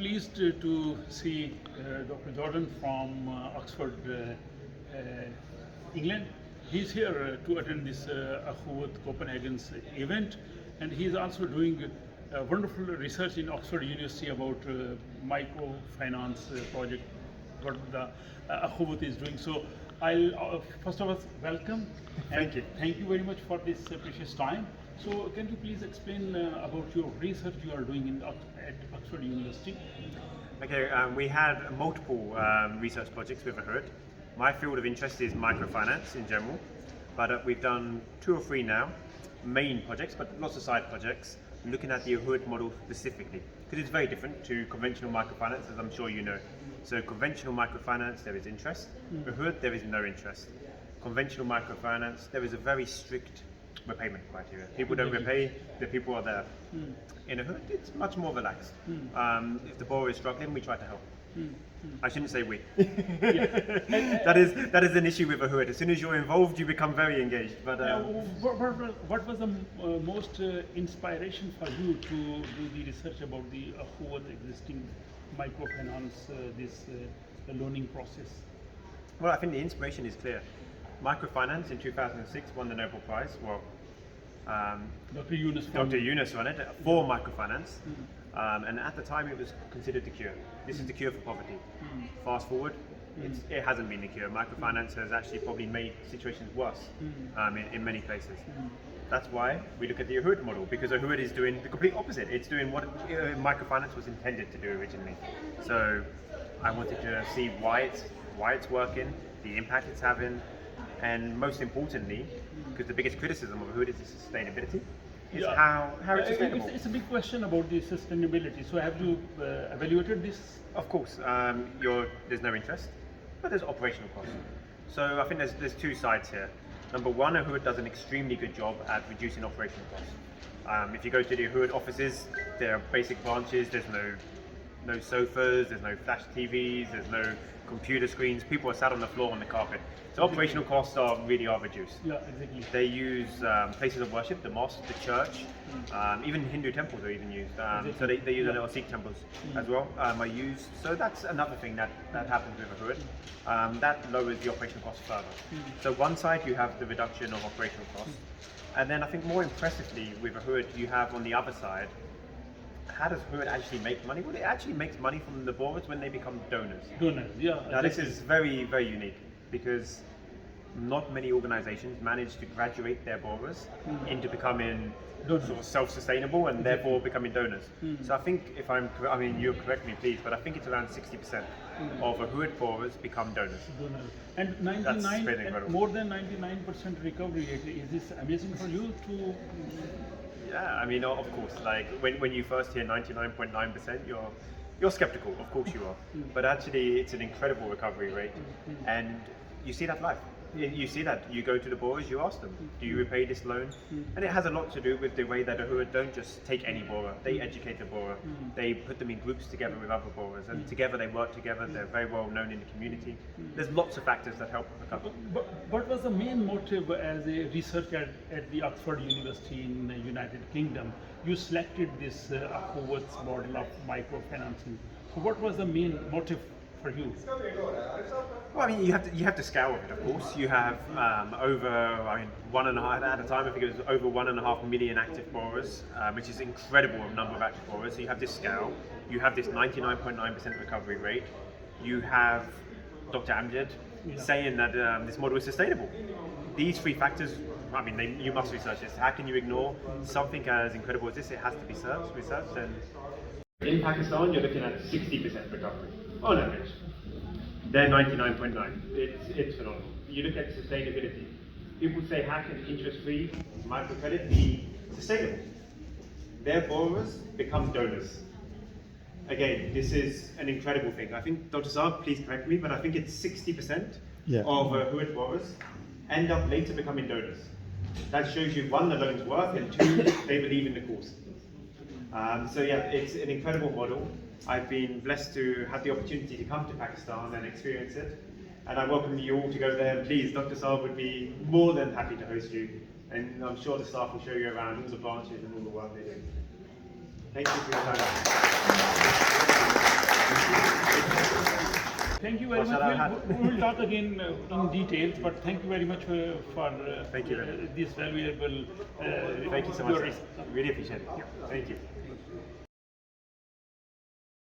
pleased to see Dr. Jordan from Oxford, England. He's here to attend this Akhuwat Copenhagen's event, and he's also doing wonderful research in Oxford University about microfinance project, what the Akhuwat is doing. So I'll first of all welcome. Thank you. Thank you very much for this precious time. So can you please explain about your research you are doing at Oxford University? Okay, we had multiple research projects with Akhuwat. My field of interest is microfinance in general, but we've done 2 or 3 now, main projects, but lots of side projects, looking at the Akhuwat model specifically, because it's very different to conventional microfinance, as I'm sure you know. So conventional microfinance, there is interest. Akhuwat, there is no interest. Conventional microfinance, there is a very strict repayment criteria. People don't repay, the people are there. In Akhuwat, it's much more relaxed. If the borrower is struggling, we try to help. I shouldn't say we. that is an issue with Akhuwat. As soon as you're involved, you become very engaged. But what was the most inspiration for you to do the research about the Akhuwat existing microfinance, this loaning process? Well, I think the inspiration is clear. Microfinance in 2006 won the Nobel Prize. Well, Dr. Yunus won it for microfinance, and at the time it was considered the cure. This is the cure for poverty. Fast forward, it hasn't been the cure. Microfinance has actually probably made situations worse in many places. That's why we look at the Akhuwat model, because Akhuwat is doing the complete opposite. It's doing what microfinance was intended to do originally. So I wanted to see why it's working, the impact it's having, and most importantly, because the biggest criticism of Akhuwat is the sustainability, is how it's sustainable. It's a big question about the sustainability. So have you evaluated this? Of course, there's no interest, but there's operational costs. So I think there's 2 sides here. Number one, Akhuwat does an extremely good job at reducing operational costs. If you go to the Akhuwat offices, there are basic branches, there's no sofas, there's no flash TVs, there's no computer screens, people are sat on the floor on the carpet. So operational costs are reduced. Yeah, exactly. They use places of worship, the mosque, the church, even Hindu temples are even used. So they use a little Sikh temples as well are used. So that's another thing that happens with Akhuwat. That lowers the operational costs further. So one side you have the reduction of operational costs, and then I think more impressively with Akhuwat you have on the other side, how does Akhuwat actually make money? Well, it actually makes money from the borrowers when they become donors. Donors, yeah. Now this is very, very unique, because not many organizations manage to graduate their borrowers into becoming sort of self-sustainable and therefore becoming donors. So I think, you'll correct me please, but I think it's around 60% of Akhuwat borrowers become donors. And more than 99% recovery rate. Is this amazing for you to? Yeah, of course, like when you first hear 99.9%, you're skeptical, of course you are. But actually it's an incredible recovery rate, and you see that live. You see that, you go to the borrowers, you ask them, do you repay this loan? And it has a lot to do with the way that Akhuwat don't just take any borrower, they educate the borrower, they put them in groups together with other borrowers, and together they work together, they're very well known in the community. There's lots of factors that help recover. But what was the main motive as a researcher at the Oxford University in the United Kingdom? You selected this Akhuwat's model of microfinancing. So what was the main motive for you? Well, you have to scale it, of course. You have over, 1.5 at a time. I think it was over 1.5 million active borrowers, which is incredible number of active borrowers. So you have this scale. You have this 99.9% recovery rate. You have Dr. Amjad saying that this model is sustainable. These 3 factors, you must research this. How can you ignore something as incredible as this? It has to be researched. And in Pakistan, you're looking at 60% recovery on average. They're 99.9. It's phenomenal. You look at sustainability. People say, how can interest-free microcredit be sustainable? Their borrowers become donors. Again, this is an incredible thing. I think, Dr. Saab, please correct me, but I think it's 60% of Akhuwat borrowers end up later becoming donors. That shows you, 1, the loans work, and 2, they believe in the cause. So yeah, it's an incredible model. I've been blessed to have the opportunity to come to Pakistan and experience it, and I welcome you all to go there. And please, Dr. Saab would be more than happy to host you, and I'm sure the staff will show you around all the branches and all the work they do. Thank you for your time. Thank you very much. We'll talk again in details, but thank you very much for Thank you. this valuable. Thank you so much. Really appreciate it. Thank you.